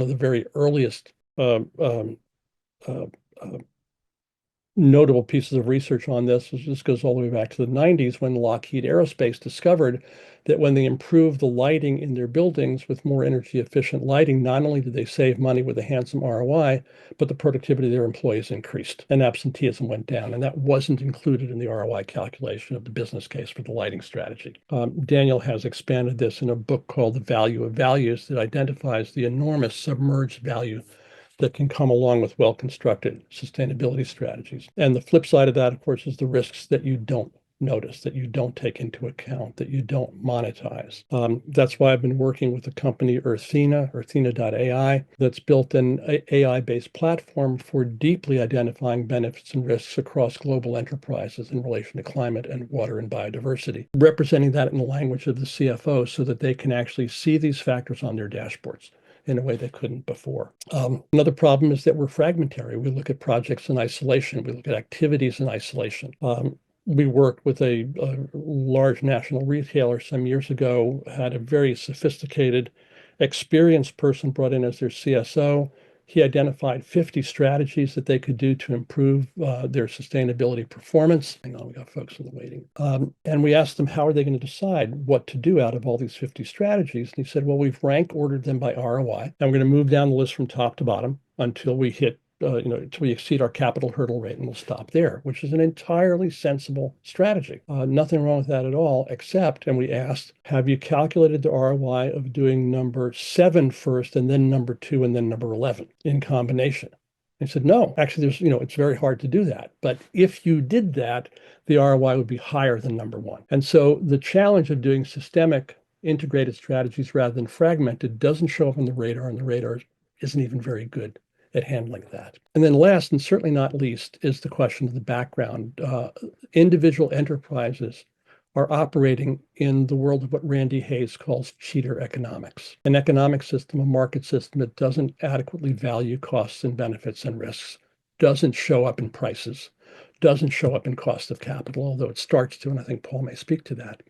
One of the very earliest uh, uh, notable pieces of research on this goes all the way back to the 90s when Lockheed Aerospace discovered that when they improved the lighting in their buildings with more energy efficient lighting, not only did they save money with a handsome ROI, but the productivity of their employees increased and absenteeism went down. And that wasn't included in the ROI calculation of the business case for the lighting strategy. Daniel has expanded this in a book called The Value of Values that identifies the enormous submerged value that can come along with well-constructed sustainability strategies. And the flip side of that, of course, is the risks that you don't notice, that you don't take into account, that you don't monetize. That's why I've been working with the company Earthina.ai, that's built an AI-based platform for deeply identifying benefits and risks across global enterprises in relation to climate and water and biodiversity, representing that in the language of the CFO so that they can actually see these factors on their dashboards in a way they couldn't before. Another problem is that we're fragmentary. We look at projects in isolation. We look at activities in isolation. We worked with a large national retailer some years ago, had a very sophisticated, experienced person brought in as their CSO. He identified 50 strategies that they could do to improve their sustainability performance. Hang on, we got folks in the waiting. And we asked them, how are they going to decide what to do out of all these 50 strategies? And he said, well, we've rank ordered them by ROI. And we're going to move down the list from top to bottom until we hit until we exceed our capital hurdle rate, and we'll stop there, which is an entirely sensible strategy. Nothing wrong with that at all, except, and we asked, have you calculated the ROI of doing number 7 first, and then number 2, and then number 11 in combination? They said, no, actually, it's very hard to do that. But if you did that, the ROI would be higher than number 1. And so the challenge of doing systemic integrated strategies rather than fragmented doesn't show up on the radar, and the radar isn't even very good at handling that. And then last, and certainly not least, is the question of the background. Individual enterprises are operating in the world of what Randy Hayes calls cheater economics, an economic system, a market system that doesn't adequately value costs and benefits and risks, doesn't show up in prices, doesn't show up in cost of capital, although it starts to, and I think Paul may speak to that.